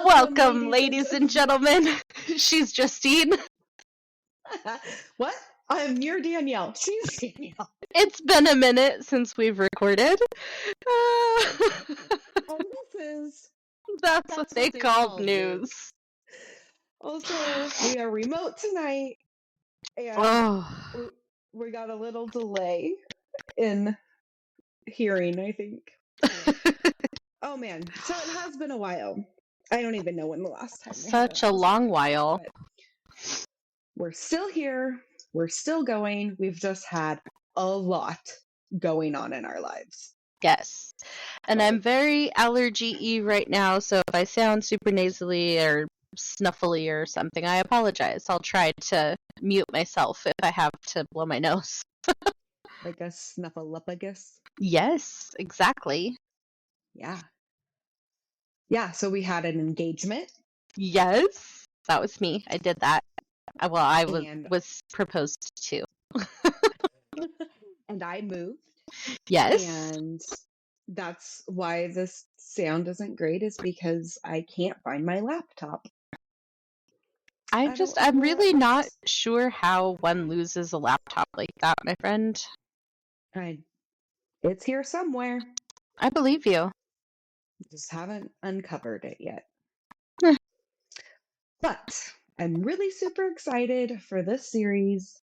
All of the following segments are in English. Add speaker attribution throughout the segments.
Speaker 1: Welcome, ladies and gentlemen. She's Justine.
Speaker 2: What? I'm your Danielle. She's Danielle.
Speaker 1: It's been a minute since we've recorded.
Speaker 2: And this is...
Speaker 1: That's what they call news.
Speaker 2: Also, we are remote tonight, and we got a little delay in hearing, I think. Oh man, so it has been a while. I don't even know when the last time.
Speaker 1: Such a long while.
Speaker 2: We're still here. We're still going. We've just had a lot going on in our lives.
Speaker 1: Yes. And I'm very allergy-y right now, so if I sound super nasally or snuffly or something, I apologize. I'll try to mute myself if I have to blow my nose.
Speaker 2: Like a snuffleupagus?
Speaker 1: Yes, exactly.
Speaker 2: Yeah. Yeah, so we had an engagement.
Speaker 1: Yes, that was me. I did that. Well, I was proposed to.
Speaker 2: And I moved.
Speaker 1: Yes.
Speaker 2: And that's why this sound isn't great, is because I can't find my laptop.
Speaker 1: I'm really not sure how one loses a laptop like that, my friend.
Speaker 2: It's here somewhere.
Speaker 1: I believe you.
Speaker 2: Just haven't uncovered it yet. But I'm really super excited for this series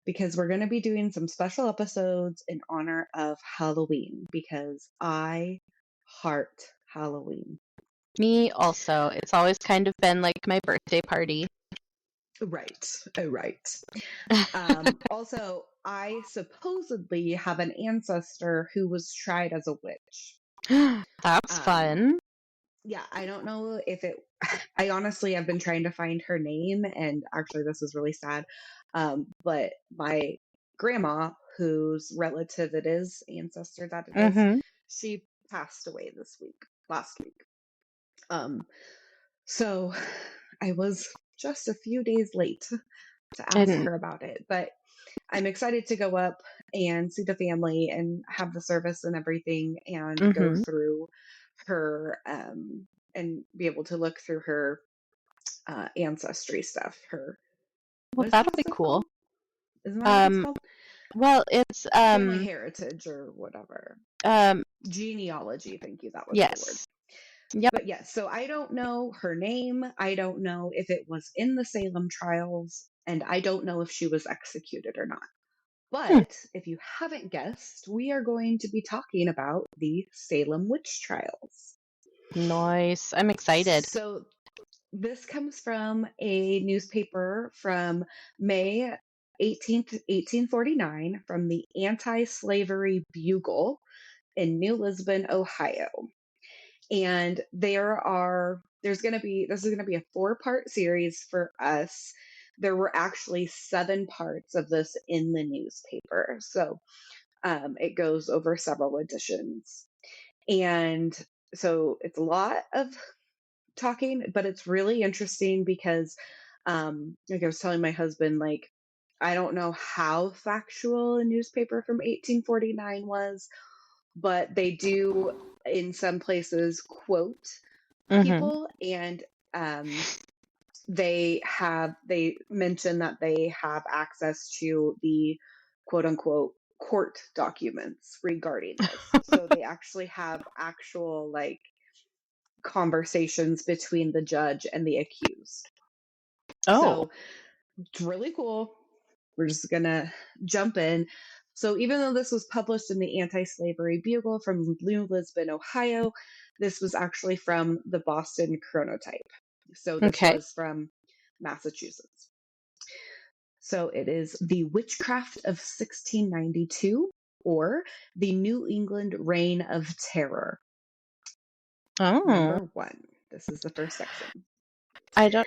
Speaker 2: because we're going to be doing some special episodes in honor of Halloween, because I heart Halloween.
Speaker 1: Me also. It's always kind of been like my birthday party.
Speaker 2: Right. Also, I supposedly have an ancestor who was tried as a witch.
Speaker 1: That's fun.
Speaker 2: Yeah, I don't know if it... I honestly have been trying to find her name, and actually this is really sad. But my grandma, whose relative it is, ancestor that it is, she passed away last week. So I was just a few days late to ask her about it, but I'm excited to go up and see the family and have the service and everything, and go through her and be able to look through her ancestry stuff.
Speaker 1: That'll be cool.
Speaker 2: Isn't that what it's called?
Speaker 1: Well, it's
Speaker 2: family heritage or whatever. Genealogy. Thank you. That was the word.
Speaker 1: Yep.
Speaker 2: But yes, so I don't know her name. I don't know if it was in the Salem trials, and I don't know if she was executed or not. But if you haven't guessed, we are going to be talking about the Salem Witch Trials.
Speaker 1: Nice. I'm excited.
Speaker 2: So this comes from a newspaper from May 18th, 1849, from the Anti-Slavery Bugle in New Lisbon, Ohio. And this is going to be a 4-part series for us. There were actually 7 parts of this in the newspaper. So it goes over several editions. And so it's a lot of talking, but it's really interesting because, like I was telling my husband, like, I don't know how factual a newspaper from 1849 was, but they do in some places quote people, and they mention that they have access to the quote unquote court documents regarding this. So they actually have actual like conversations between the judge and the accused. So it's really cool. We're just gonna jump in. So even though this was published in the Anti-Slavery Bugle from New Lisbon, Ohio, this was actually from the Boston Chronotype. So this was from Massachusetts. So it is The Witchcraft of 1692, or The New England Reign of Terror. Number 1. This is the first section.
Speaker 1: There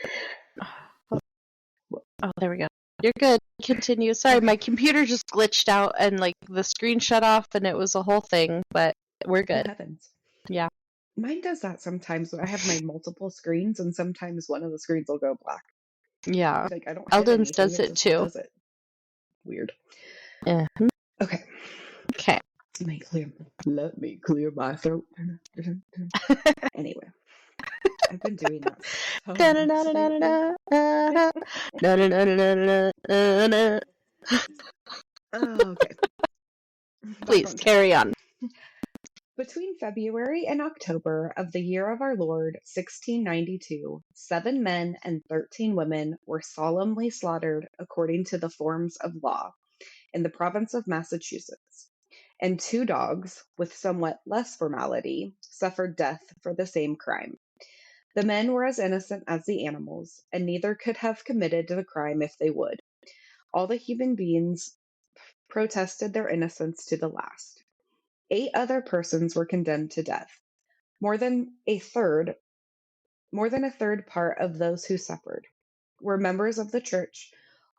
Speaker 1: we go. You're good. Continue. Sorry, my computer just glitched out and like the screen shut off and it was a whole thing, but we're good.
Speaker 2: Heavens.
Speaker 1: Yeah.
Speaker 2: Mine does that sometimes. I have my multiple screens, and sometimes one of the screens will go black.
Speaker 1: Yeah.
Speaker 2: Like, I don't
Speaker 1: Eldon's does it too.
Speaker 2: Does it. Weird. Okay. Let me clear my throat. Anyway. I've been doing that so much lately.
Speaker 1: Da-da-da-da-da-da-da-da-da-da-da.
Speaker 2: Oh, okay. Back
Speaker 1: Please
Speaker 2: on track.
Speaker 1: carry on.
Speaker 2: Between February and October of the year of our Lord, 1692, 7 men and 13 women were solemnly slaughtered according to the forms of law in the province of Massachusetts, and 2 dogs, with somewhat less formality, suffered death for the same crime. The men were as innocent as the animals, and neither could have committed the crime if they would. All the human beings protested their innocence to the last. 8 other persons were condemned to death. More than a third part of those who suffered were members of the church.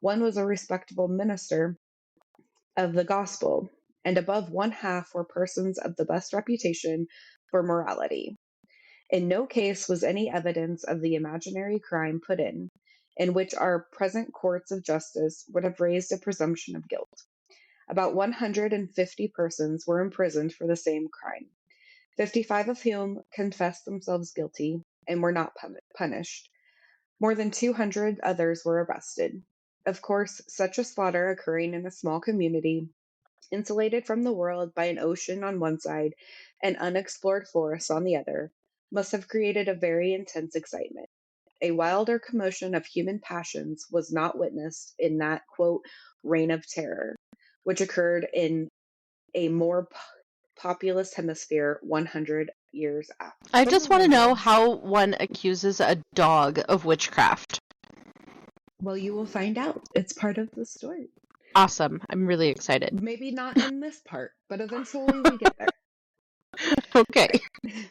Speaker 2: One was a respectable minister of the gospel, and above one half were persons of the best reputation for morality. In no case was any evidence of the imaginary crime put in which our present courts of justice would have raised a presumption of guilt. About 150 persons were imprisoned for the same crime, 55 of whom confessed themselves guilty and were not punished. More than 200 others were arrested. Of course, such a slaughter occurring in a small community, insulated from the world by an ocean on one side and unexplored forests on the other, must have created a very intense excitement. A wilder commotion of human passions was not witnessed in that, quote, reign of terror, which occurred in a more populous hemisphere 100 years after.
Speaker 1: I just want to know how one accuses a dog of witchcraft.
Speaker 2: Well, you will find out. It's part of the story.
Speaker 1: Awesome. I'm really excited.
Speaker 2: Maybe not in this part, but eventually we get there.
Speaker 1: Okay.
Speaker 2: Right.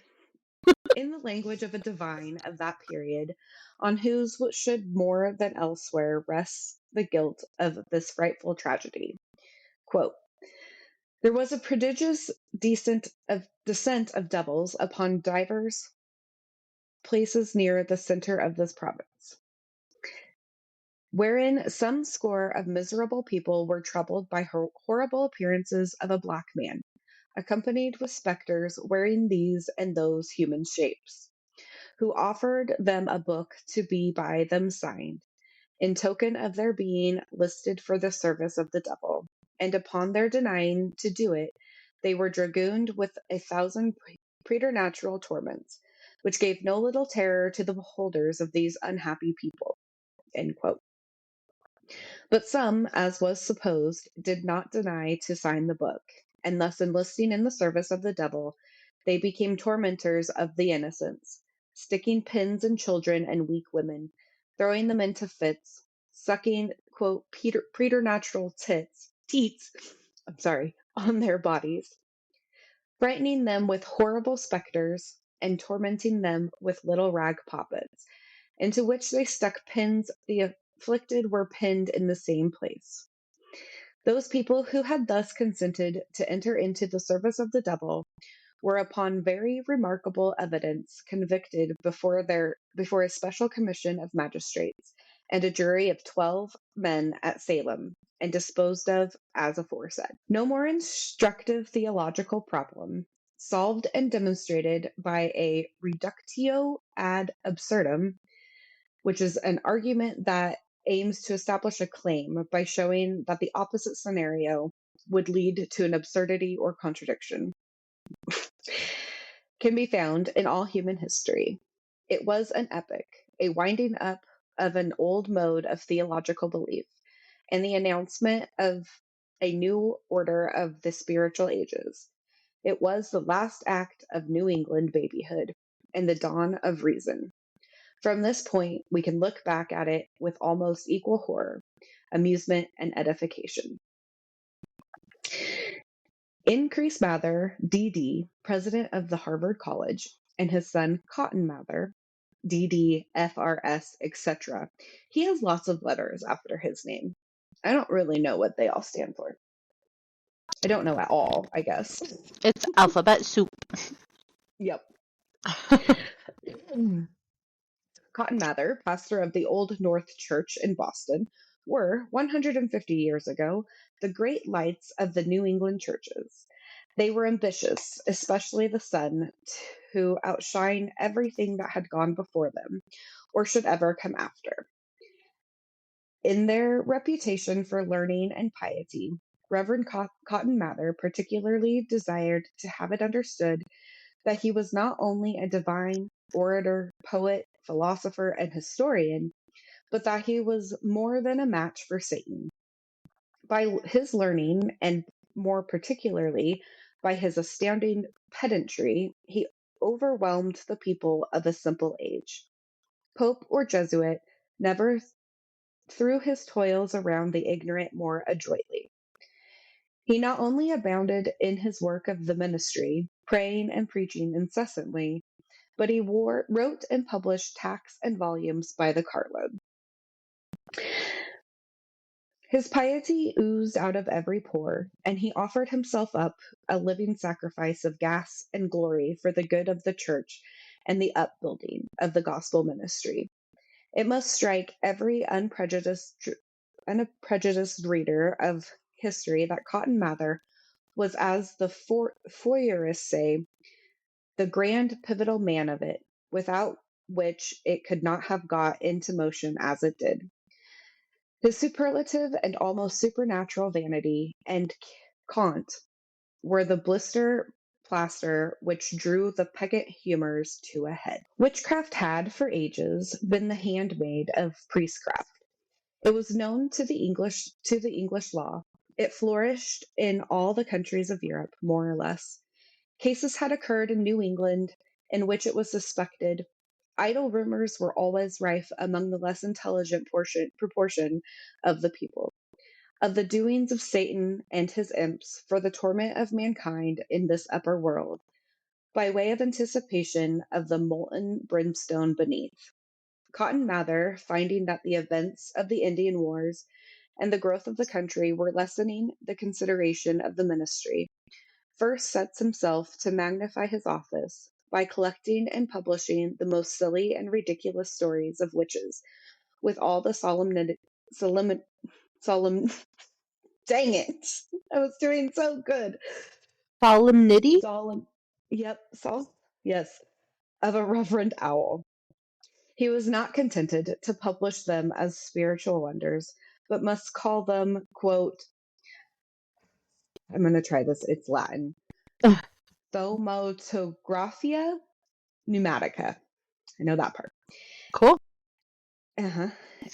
Speaker 2: In the language of a divine of that period, on whose should more than elsewhere rests the guilt of this frightful tragedy. Quote, there was a prodigious descent of devils upon divers places near the center of this province, wherein some score of miserable people were troubled by horrible appearances of a black man, accompanied with spectres wearing these and those human shapes, who offered them a book to be by them signed, in token of their being listed for the service of the devil, and upon their denying to do it, they were dragooned with 1,000 preternatural torments, which gave no little terror to the beholders of these unhappy people. End quote. But some, as was supposed, did not deny to sign the book, and thus enlisting in the service of the devil, they became tormentors of the innocents, sticking pins in children and weak women, throwing them into fits, sucking, quote, preternatural teats, on their bodies, frightening them with horrible specters, and tormenting them with little rag poppets, into which they stuck pins. The afflicted were pinned in the same place. Those people who had thus consented to enter into the service of the devil were upon very remarkable evidence convicted before a special commission of magistrates and a jury of 12 men at Salem, and disposed of as aforesaid. No more instructive theological problem, solved and demonstrated by a reductio ad absurdum, which is an argument that aims to establish a claim by showing that the opposite scenario would lead to an absurdity or contradiction, can be found in all human history. It was an epic, a winding up of an old mode of theological belief, and the announcement of a new order of the spiritual ages. It was the last act of New England babyhood and the dawn of reason. From this point, we can look back at it with almost equal horror, amusement, and edification. Increase Mather, D.D., president of the Harvard College, and his son Cotton Mather, D.D., F.R.S., etc. He has lots of letters after his name. I don't really know what they all stand for. I don't know at all, I guess.
Speaker 1: It's alphabet soup.
Speaker 2: Yep. Cotton Mather, pastor of the Old North Church in Boston, were, 150 years ago, the great lights of the New England churches. They were ambitious, especially the son, to outshine everything that had gone before them or should ever come after. In their reputation for learning and piety, Reverend Cotton Mather particularly desired to have it understood that he was not only a divine orator, poet, philosopher, and historian, but that he was more than a match for Satan. By his learning, and more particularly by his astounding pedantry, he overwhelmed the people of a simple age. Pope or Jesuit never threw his toils around the ignorant more adroitly. He not only abounded in his work of the ministry, praying and preaching incessantly, but he wrote and published tracts and volumes by the cartload. His piety oozed out of every pore, and he offered himself up a living sacrifice of gas and glory for the good of the church and the upbuilding of the gospel ministry. It must strike every unprejudiced reader of history that Cotton Mather was, as the Fourierists say, the grand pivotal man of it, without which it could not have got into motion as it did. His superlative and almost supernatural vanity and cant were the blister plaster which drew the peccant humours to a head. Witchcraft had, for ages, been the handmaid of priestcraft. It was known to the English law. It flourished in all the countries of Europe, more or less. Cases had occurred in New England in which it was suspected. Idle rumors were always rife among the less intelligent proportion of the people, of the doings of Satan and his imps for the torment of mankind in this upper world, by way of anticipation of the molten brimstone beneath. Cotton Mather, finding that the events of the Indian Wars and the growth of the country were lessening the consideration of the ministry, first sets himself to magnify his office by collecting and publishing the most silly and ridiculous stories of witches, with all the solemn, dang it, I was doing so good.
Speaker 1: Solemnity?
Speaker 2: Solemn, yep, yes, of a reverend owl. He was not contented to publish them as spiritual wonders, but must call them, quote, I'm going to try this, it's Latin, Thaumaturgophia Pneumatica. I know that part.
Speaker 1: Cool.
Speaker 2: Uh-huh.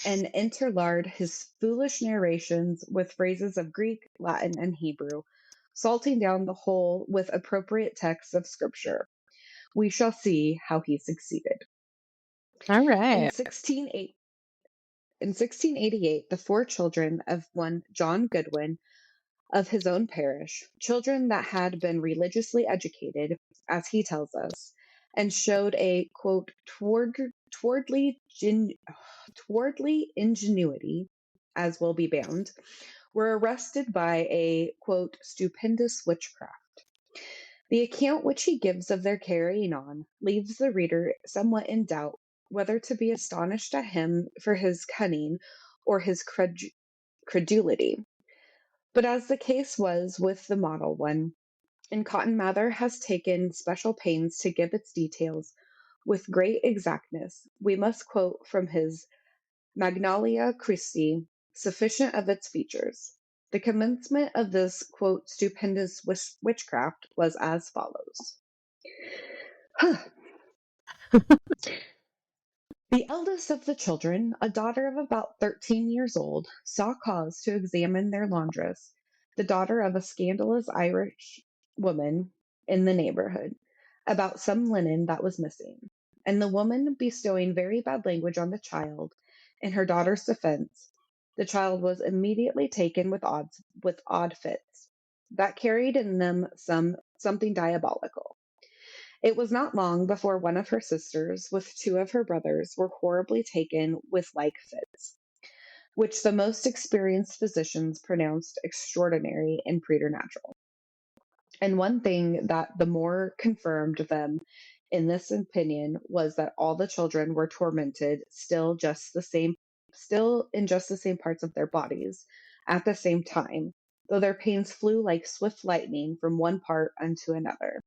Speaker 2: And interlard his foolish narrations with phrases of Greek, Latin, and Hebrew, salting down the whole with appropriate texts of Scripture. We shall see how he succeeded.
Speaker 1: All
Speaker 2: In
Speaker 1: right.
Speaker 2: 1688, the four children of one John Goodwin of his own parish, children that had been religiously educated, as he tells us, and showed a, quote, towardly ingenuity, as will be bound, were arrested by a, quote, stupendous witchcraft. The account which he gives of their carrying on leaves the reader somewhat in doubt whether to be astonished at him for his cunning or his credulity. But as the case was with the model one, and Cotton Mather has taken special pains to give its details with great exactness, we must quote from his Magnalia Christi sufficient of its features. The commencement of this, quote, stupendous witchcraft was as follows. The eldest of the children, a daughter of about 13 years old, saw cause to examine their laundress, the daughter of a scandalous Irish woman in the neighborhood, about some linen that was missing, and the woman bestowing very bad language on the child in her daughter's defense, the child was immediately taken with odd fits that carried in them something diabolical. It was not long before one of her sisters, with two of her brothers, were horribly taken with like fits, which the most experienced physicians pronounced extraordinary and preternatural. And one thing that the more confirmed them in this opinion was that all the children were tormented still in just the same parts of their bodies at the same time, though their pains flew like swift lightning from one part unto another,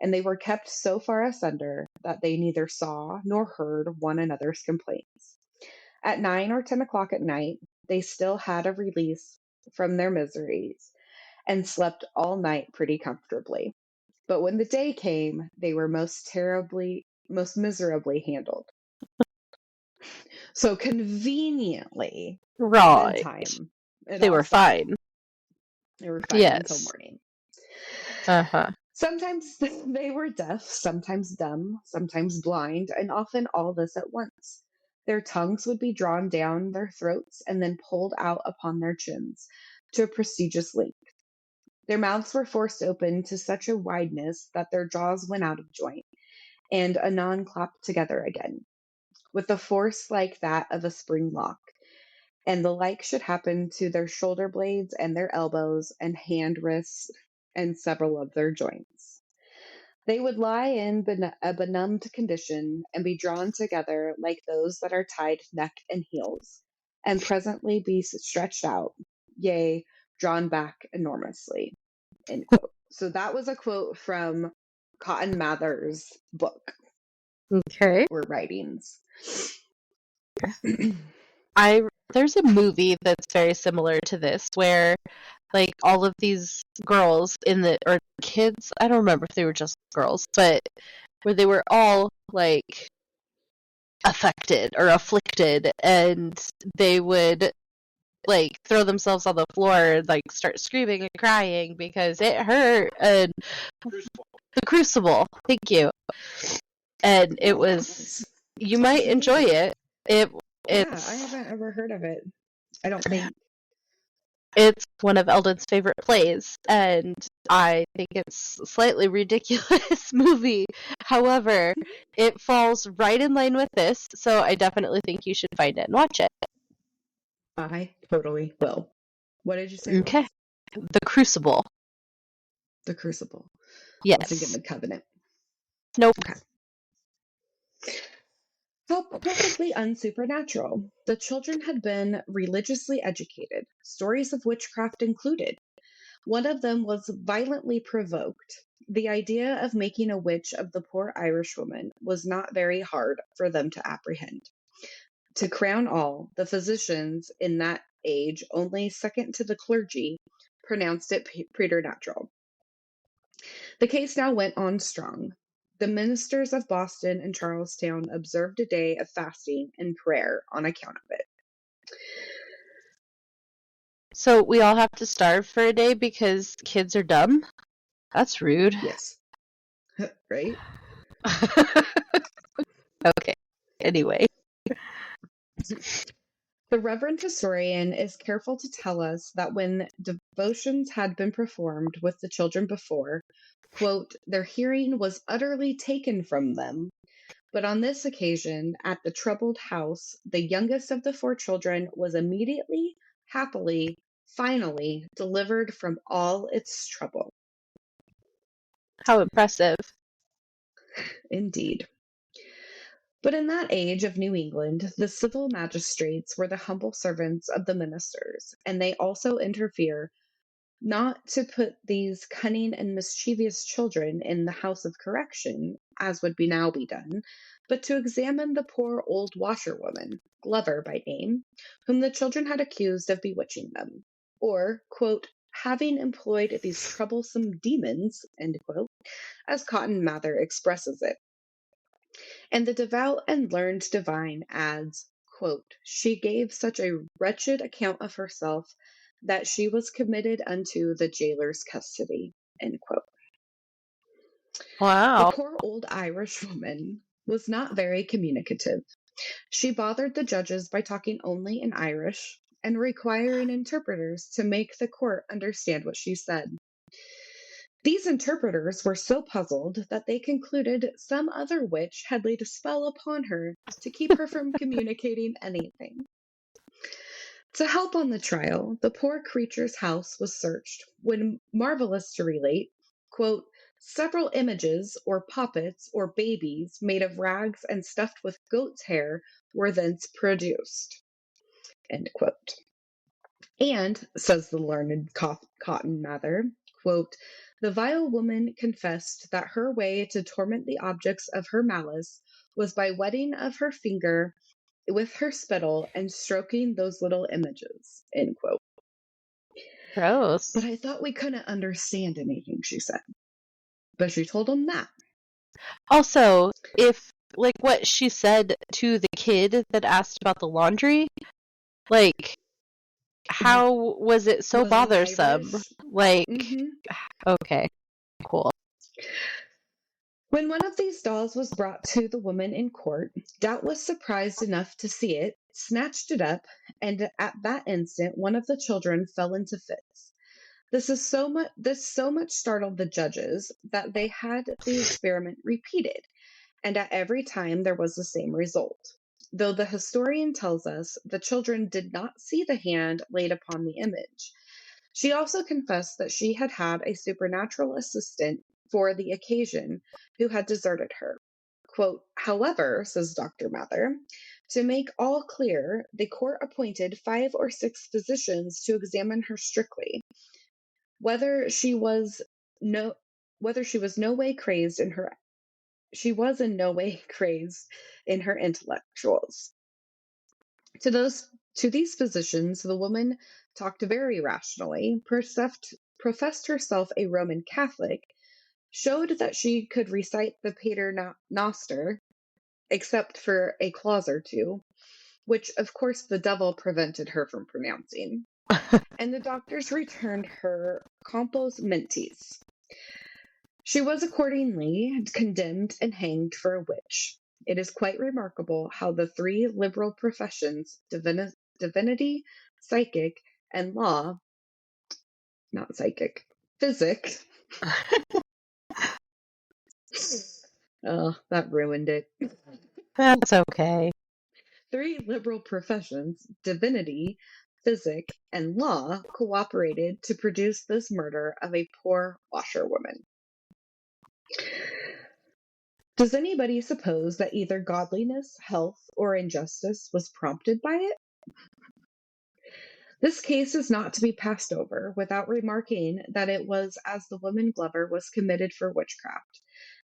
Speaker 2: and they were kept so far asunder that they neither saw nor heard one another's complaints. At 9 or 10 o'clock at night, they still had a release from their miseries, and slept all night pretty comfortably. But when the day came, they were most miserably handled. So conveniently,
Speaker 1: Right.
Speaker 2: bedtime, it
Speaker 1: They
Speaker 2: all
Speaker 1: were
Speaker 2: stopped.
Speaker 1: fine.
Speaker 2: They were fine until
Speaker 1: Yes.
Speaker 2: morning.
Speaker 1: Uh-huh.
Speaker 2: Sometimes they were deaf, sometimes dumb, sometimes blind, and often all this at once. Their tongues would be drawn down their throats and then pulled out upon their chins to a prodigious length. Their mouths were forced open to such a wideness that their jaws went out of joint, and anon clapped together again, with a force like that of a spring lock. And the like should happen to their shoulder blades and their elbows and hand wrists and several of their joints. They would lie in a benumbed condition and be drawn together like those that are tied neck and heels, and presently be stretched out, yea, drawn back enormously. End quote. So that was a quote from Cotton Mather's book
Speaker 1: Okay.
Speaker 2: or writings.
Speaker 1: I there's a movie that's very similar to this where like all of these girls in the or kids, I don't remember if they were just girls, but where they were all like affected or afflicted and they would like throw themselves on the floor and like start screaming and crying because it hurt and the crucible. Thank you. And it was you might
Speaker 2: Sounds
Speaker 1: enjoy
Speaker 2: familiar.
Speaker 1: it. It
Speaker 2: Yeah, I
Speaker 1: it's
Speaker 2: haven't ever heard of it. I don't think.
Speaker 1: it's one of Eldon's favorite plays, and I think it's a slightly ridiculous movie. However, it falls right in line with this, so I definitely think you should find it and watch it.
Speaker 2: I totally will. What did you say it
Speaker 1: Okay.
Speaker 2: was?
Speaker 1: The Crucible.
Speaker 2: The Crucible. I was thinking
Speaker 1: Yes.
Speaker 2: The Covenant.
Speaker 1: Nope.
Speaker 2: Okay. How perfectly unsupernatural. The children had been religiously educated, stories of witchcraft included. One of them was violently provoked. The idea of making a witch of the poor Irishwoman was not very hard for them to apprehend. To crown all, the physicians in that age, only second to the clergy, pronounced it preternatural. The case now went on strong. The ministers of Boston and Charlestown observed a day of fasting and prayer on account of it.
Speaker 1: So we all have to starve for a day because kids are dumb? That's rude.
Speaker 2: Yes. Right?
Speaker 1: Okay. Anyway.
Speaker 2: The Reverend Historian is careful to tell us that when devotions had been performed with the children before, quote, their hearing was utterly taken from them. But on this occasion, at the troubled house, the youngest of the four children was immediately, happily, finally delivered from all its trouble.
Speaker 1: How impressive.
Speaker 2: Indeed. But in that age of New England, the civil magistrates were the humble servants of the ministers, and they also interfere not to put these cunning and mischievous children in the house of correction, as would be now be done, but to examine the poor old washerwoman, Glover by name, whom the children had accused of bewitching them, or, quote, having employed these troublesome demons, end quote, as Cotton Mather expresses it. And the devout and learned divine adds, quote, she gave such a wretched account of herself that she was committed unto the jailer's custody, end quote. The
Speaker 1: Wow.
Speaker 2: poor old Irish woman was not very communicative. She bothered the judges by talking only in Irish and requiring interpreters to make the court understand what she said. These interpreters were so puzzled that they concluded some other witch had laid a spell upon her to keep her from communicating anything. To help on the trial, the poor creature's house was searched, when, marvelous to relate, quote, several images or puppets or babies made of rags and stuffed with goat's hair were thence produced. End quote. And, says the learned Cotton Mather, quote, the vile woman confessed that her way to torment the objects of her malice was by wetting of her finger with her spittle and stroking those little images, end quote. But
Speaker 1: Gross.
Speaker 2: I thought we couldn't understand anything she said. But she told him that.
Speaker 1: Also, if, like, what she said to the kid that asked about the laundry, like, how was it so
Speaker 2: Was
Speaker 1: bothersome?
Speaker 2: Irish.
Speaker 1: Like,
Speaker 2: Mm-hmm.
Speaker 1: okay, cool.
Speaker 2: When one of these dolls was brought to the woman in court, doubtless surprised enough to see it, snatched it up, and at that instant one of the children fell into fits. This so much startled the judges that they had the experiment repeated, and at every time there was the same result. Though the historian tells us the children did not see the hand laid upon the image. She also confessed that she had had a supernatural assistant for the occasion who had deserted her. Quote, however, says Dr. Mather, to make all clear, the court appointed 5 or 6 physicians to examine her strictly, whether she was no way crazed in her she was in no way crazed in her intellectuals. To these physicians, the woman talked very rationally, professed herself a Roman Catholic, showed that she could recite the Pater Noster, except for a clause or two, which of course the devil prevented her from pronouncing. And the doctors returned her compos mentis. She was accordingly condemned and hanged for a witch. It is quite remarkable how the 3 liberal professions, divinity, psychic, and law, not psychic, physics, oh, that ruined it.
Speaker 1: That's okay.
Speaker 2: 3 liberal professions, divinity, physic, and law, cooperated to produce this murder of a poor washerwoman. Does anybody suppose that either godliness, health, or injustice was prompted by it? This case is not to be passed over without remarking that it was as the woman Glover was committed for witchcraft.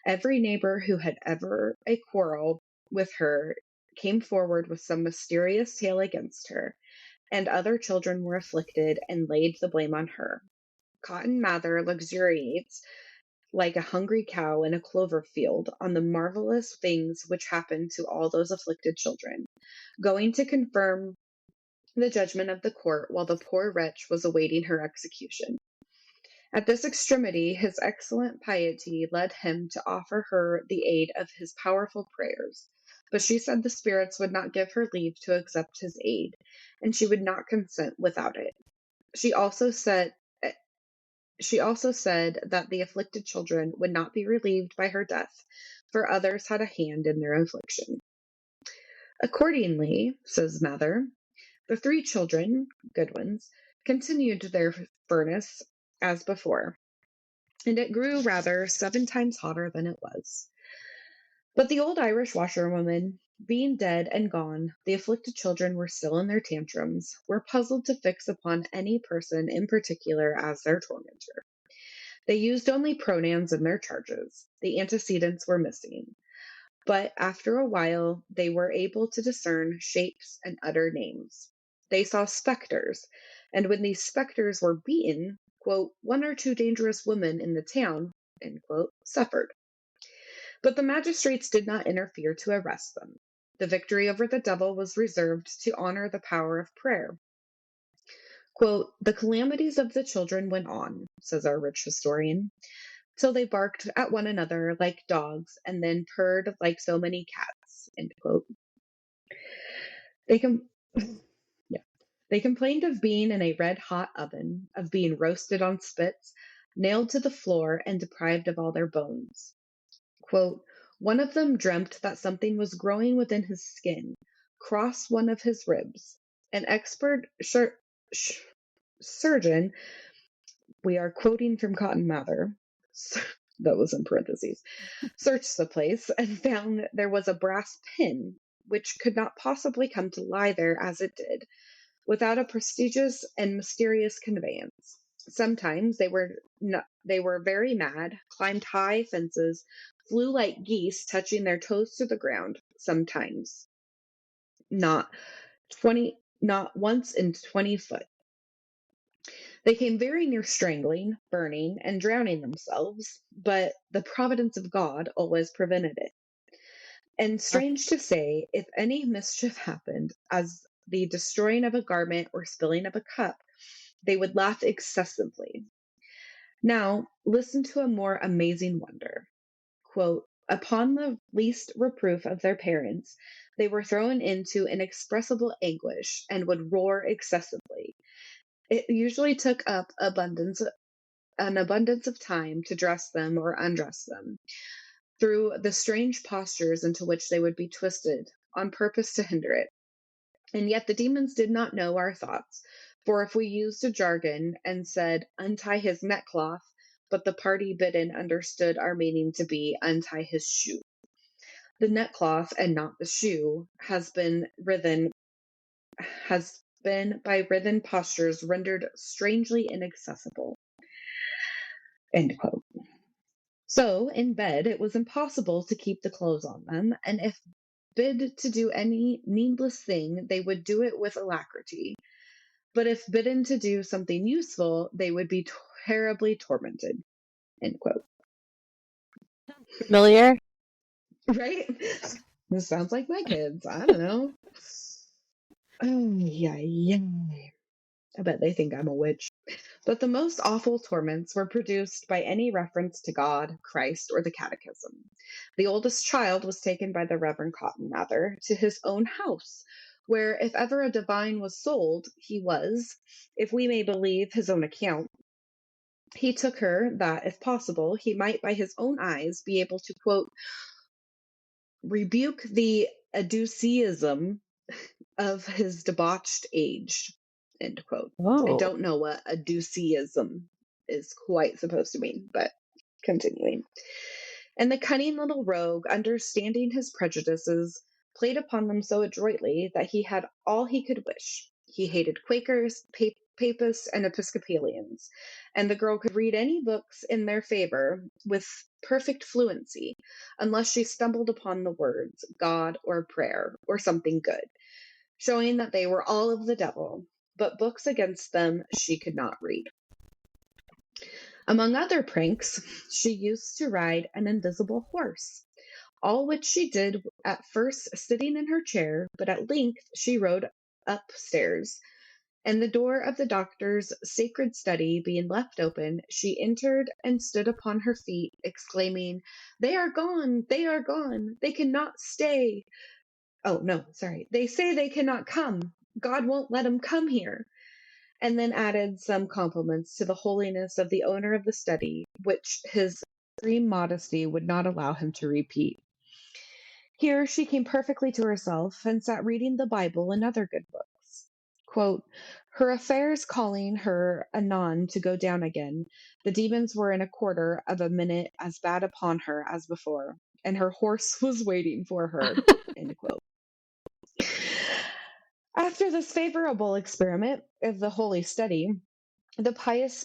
Speaker 2: Every neighbor who had ever a quarrel with her came forward with some mysterious tale against her, and other children were afflicted and laid the blame on her. Cotton Mather luxuriates like a hungry cow in a clover field on the marvelous things which happened to all those afflicted children, going to confirm the judgment of the court while the poor wretch was awaiting her execution. At this extremity, his excellent piety led him to offer her the aid of his powerful prayers. But she said the spirits would not give her leave to accept his aid, and she would not consent without it. She also said that the afflicted children would not be relieved by her death, for others had a hand in their affliction. Accordingly, says Mather, the 3 children, good ones, continued their furnace as before, and it grew rather 7 times hotter than it was. But the old Irish washerwoman being dead and gone, the afflicted children were still in their tantrums, were puzzled to fix upon any person in particular as their tormentor. They used only pronouns in their charges. The antecedents were missing. But after a while they were able to discern shapes and utter names. They saw specters, and when these specters were beaten, quote, 1 or 2 dangerous women in the town, end quote, suffered. But the magistrates did not interfere to arrest them. The victory over the devil was reserved to honor the power of prayer. Quote, the calamities of the children went on, says our rich historian, till they barked at one another like dogs and then purred like so many cats, end quote. They yeah. They complained of being in a red-hot oven, of being roasted on spits, nailed to the floor, and deprived of all their bones. Quote, one of them dreamt that something was growing within his skin, crossed one of his ribs. An expert surgeon, we are quoting from Cotton Mather, that was in parentheses, searched the place and found there was a brass pin, which could not possibly come to lie there as it did. without a prestigious and mysterious conveyance. Sometimes they were very mad, climbed high fences, flew like geese, touching their toes to the ground. Sometimes not 20, not once in 20 foot. They came very near strangling, burning, and drowning themselves, but the providence of God always prevented it. And strange to say, if any mischief happened, as the destroying of a garment or spilling of a cup, they would laugh excessively. Now, listen to a more amazing wonder. Quote, upon the least reproof of their parents, they were thrown into inexpressible anguish and would roar excessively. It usually took up an abundance of time to dress them or undress them, through the strange postures into which they would be twisted, on purpose to hinder it. And yet the demons did not know our thoughts, for if we used a jargon and said, untie his neckcloth, but the party bidden understood our meaning to be untie his shoe. The neckcloth and not the shoe has been by writhen postures rendered strangely inaccessible. End quote. So, in bed, it was impossible to keep the clothes on them, and if bid to do any needless thing, they would do it with alacrity. But if bidden to do something useful, they would be terribly tormented. End quote.
Speaker 1: Familiar?
Speaker 2: Right? This sounds like my kids. I don't know. Oh, yeah. I bet they think I'm a witch. But the most awful torments were produced by any reference to God, Christ, or the Catechism. The oldest child was taken by the Reverend Cotton Mather to his own house, where if ever a divine was sold, he was, if we may believe his own account. He took her that, if possible, he might by his own eyes be able to, quote, rebuke the aduceism of his debauched age, end quote. I
Speaker 1: Oh.
Speaker 2: don't know what aduceism is quite supposed to mean, but continuing. And the cunning little rogue, understanding his prejudices, played upon them so adroitly that he had all he could wish. He hated Quakers, Papists, and Episcopalians, and the girl could read any books in their favor with perfect fluency, unless she stumbled upon the words God or prayer or something good, showing that they were all of the devil, but books against them she could not read. Among other pranks, she used to ride an invisible horse, all which she did at first sitting in her chair, but at length she rode upstairs, and the door of the doctor's sacred study being left open, she entered and stood upon her feet, exclaiming, they are gone, they cannot stay. Oh, no, sorry. They say they cannot come. God won't let them come here. And then added some compliments to the holiness of the owner of the study, which his extreme modesty would not allow him to repeat. Here she came perfectly to herself and sat reading the Bible and other good books. Quote, her affairs calling her anon to go down again, the demons were in a quarter of a minute as bad upon her as before, and her horse was waiting for her. End quote. After this favorable experiment of the holy study, the pious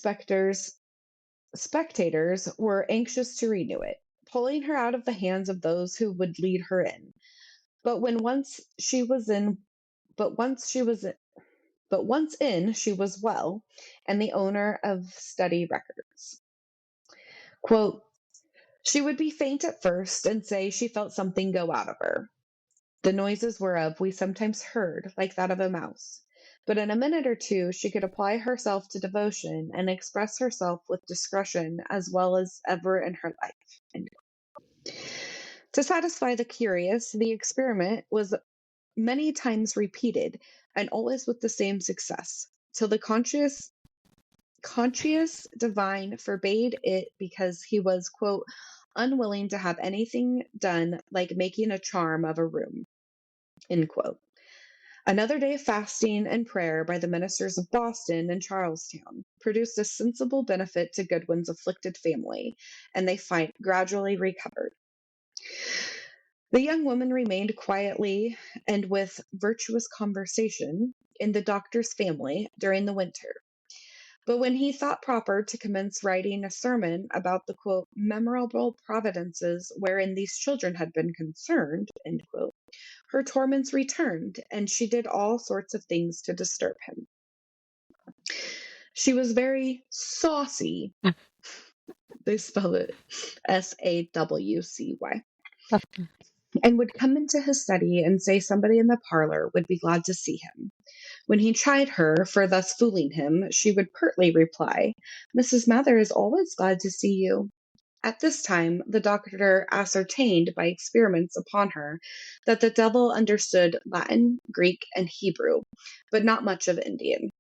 Speaker 2: spectators were anxious to renew it, pulling her out of the hands of those who would lead her in. But once in, she was well, and the owner of study records. Quote, she would be faint at first and say she felt something go out of her. The noises whereof we sometimes heard, like that of a mouse. But in a minute or two she could apply herself to devotion and express herself with discretion as well as ever in her life. To satisfy the curious, the experiment was many times repeated, and always with the same success, till the conscious divine forbade it because he was, quote, unwilling to have anything done like making a charm of a room, end quote. Another day of fasting and prayer by the ministers of Boston and Charlestown produced a sensible benefit to Goodwin's afflicted family, and they gradually recovered. The young woman remained quietly and with virtuous conversation in the doctor's family during the winter. But when he thought proper to commence writing a sermon about the quote, memorable providences wherein these children had been concerned, end quote, her torments returned, and she did all sorts of things to disturb him. She was very saucy. They spell it SAWCY. And would come into his study and say somebody in the parlor would be glad to see him. When he chid her for thus fooling him, she would pertly reply, Mrs. Mather is always glad to see you. At this time, the doctor ascertained by experiments upon her that the devil understood Latin, Greek, and Hebrew, but not much of Indian.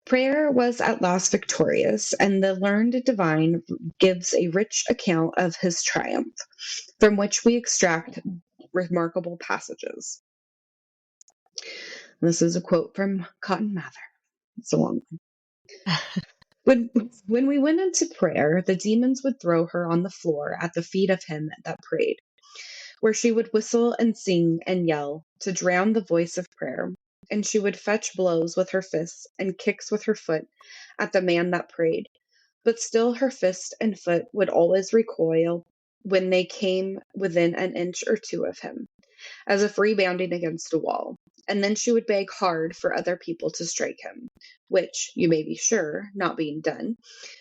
Speaker 2: Prayer was at last victorious, and the learned divine gives a rich account of his triumph, from which we extract remarkable passages. This is a quote from Cotton Mather. It's a long one. When we went into prayer, the demons would throw her on the floor at the feet of him that prayed, where she would whistle and sing and yell to drown the voice of prayer, and she would fetch blows with her fists and kicks with her foot at the man that prayed. But still her fist and foot would always recoil when they came within an inch or two of him, as if rebounding against a wall. And then she would beg hard for other people to strike him, which, you may be sure, not being done,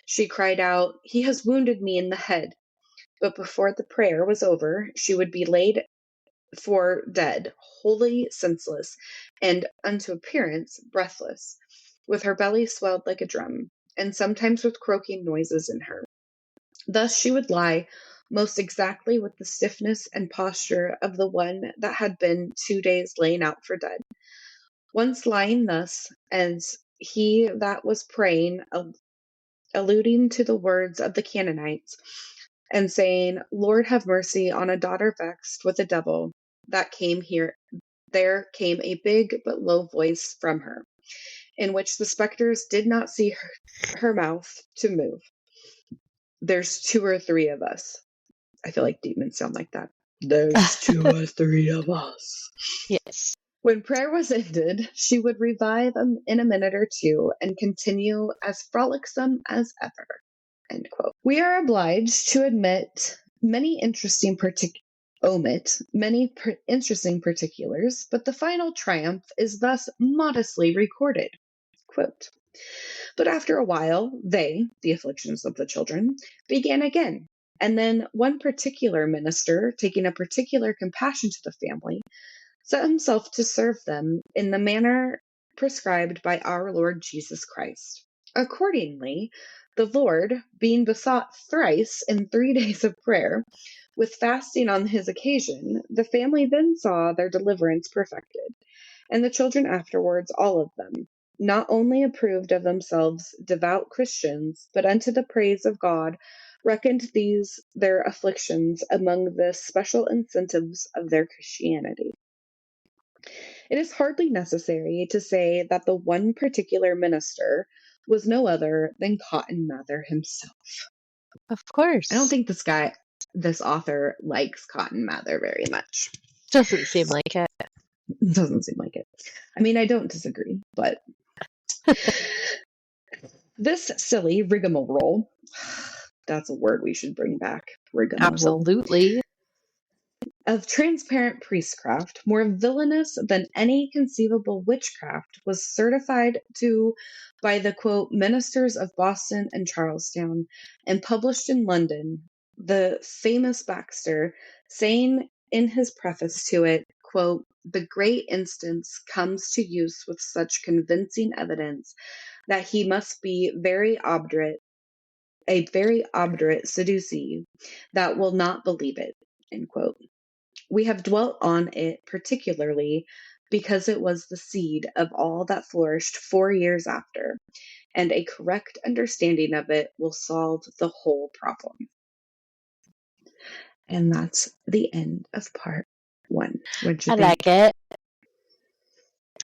Speaker 2: she cried out, He has wounded me in the head. But before the prayer was over, she would be laid for dead, wholly senseless, and unto appearance breathless, with her belly swelled like a drum, and sometimes with croaking noises in her. Thus she would lie most exactly with the stiffness and posture of the one that had been 2 days lain out for dead. Once lying thus, as he that was praying, alluding to the words of the Canaanites, and saying, Lord, have mercy on a daughter vexed with a devil, that came here. There came a big but low voice from her, in which the specters did not see her mouth to move. There's 2 or 3 of us. I feel like demons sound like that. There's 2 or 3 of us.
Speaker 1: Yes.
Speaker 2: When prayer was ended, she would revive in a minute or two and continue as frolicsome as ever. End quote. We are obliged to many interesting interesting particulars, but the final triumph is thus modestly recorded. Quote, but after a while, the afflictions of the children, began again. And then one particular minister, taking a particular compassion to the family, set himself to serve them in the manner prescribed by our Lord Jesus Christ. Accordingly, the Lord, being besought thrice in 3 days of prayer, with fasting on his occasion, the family then saw their deliverance perfected, and the children afterwards, all of them, not only approved of themselves devout Christians, but unto the praise of God, reckoned these their afflictions among the special incentives of their Christianity. It is hardly necessary to say that the one particular minister was no other than Cotton Mather himself.
Speaker 1: Of
Speaker 2: I don't
Speaker 1: course.
Speaker 2: think this author likes Cotton Mather very much.
Speaker 1: Doesn't seem like it.
Speaker 2: Doesn't seem like it. I mean, I don't disagree, but this silly rigmarole, that's a word we should bring back, rigmarole,
Speaker 1: Absolutely.
Speaker 2: of transparent priestcraft, more villainous than any conceivable witchcraft, was certified to by the quote ministers of Boston and Charlestown, and published in London. The famous Baxter, saying in his preface to it, quote, the great instance comes to use with such convincing evidence that he must be a very obdurate seducee that will not believe it, end quote. We have dwelt on it particularly because it was the seed of all that flourished 4 years after, and a correct understanding of it will solve the whole problem. And that's the end of part 1. What'd you
Speaker 1: I
Speaker 2: think?
Speaker 1: like it.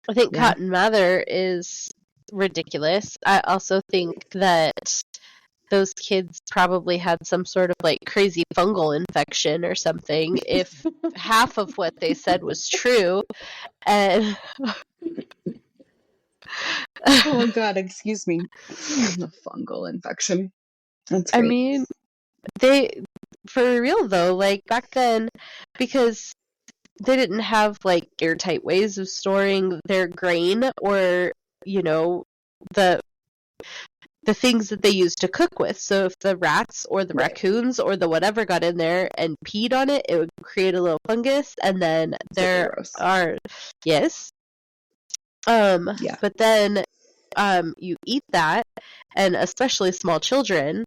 Speaker 1: I think
Speaker 2: Yeah.
Speaker 1: Cotton Mather is ridiculous. I also think that those kids probably had some sort of like crazy fungal infection or something if half of what they said was true. And
Speaker 2: Oh God, excuse me. A fungal infection. That's
Speaker 1: I
Speaker 2: great.
Speaker 1: mean, for real though, like back then, because they didn't have like airtight ways of storing their grain or, you know, the things that they used to cook with. So if the rats or the
Speaker 2: Right.
Speaker 1: raccoons or the whatever got in there and peed on it, it would create a little fungus. And then
Speaker 2: Super
Speaker 1: there
Speaker 2: gross.
Speaker 1: are, yes.
Speaker 2: Yeah.
Speaker 1: But then you eat that, and especially small children,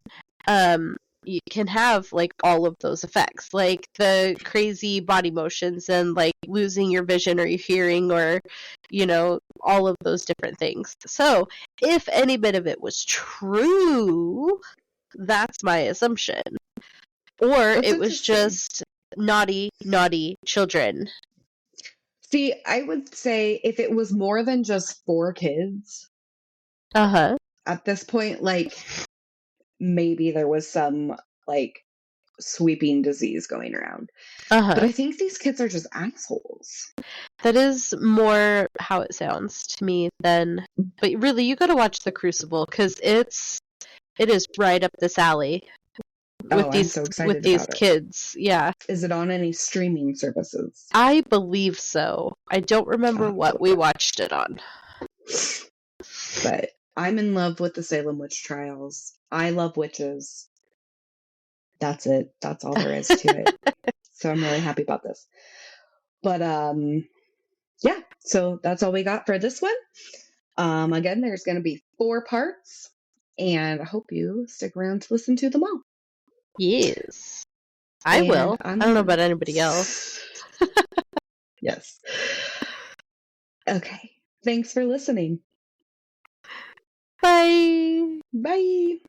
Speaker 1: you can have like all of those effects, like the crazy body motions and like losing your vision or your hearing or, you know, all of those different things. So if any bit of it was true, that's my assumption. Or
Speaker 2: That's
Speaker 1: it was
Speaker 2: interesting.
Speaker 1: just naughty, naughty children.
Speaker 2: See, I would say if it was more than just 4 kids
Speaker 1: Uh-huh.
Speaker 2: at this point, like maybe there was some like sweeping disease going around. But
Speaker 1: Uh-huh.
Speaker 2: I think these kids are just assholes.
Speaker 1: That is more how it sounds to me than. But really, you got to watch The Crucible because it is right up this alley
Speaker 2: Oh, I'm so
Speaker 1: with
Speaker 2: excited
Speaker 1: these
Speaker 2: about it.
Speaker 1: kids. Yeah,
Speaker 2: Is it on any streaming services?
Speaker 1: I believe so. I don't remember what we watched it on.
Speaker 2: But I'm in love with the Salem Witch Trials. I love witches. That's it. That's all there is to it. So I'm really happy about this. But yeah, so that's all we got for this one. Again, there's going to be 4 parts, and I hope you stick around to listen to them all.
Speaker 1: Yes, I
Speaker 2: And
Speaker 1: will. I don't know about anybody else.
Speaker 2: Yes. Okay. Thanks for listening.
Speaker 1: Bye.
Speaker 2: Bye.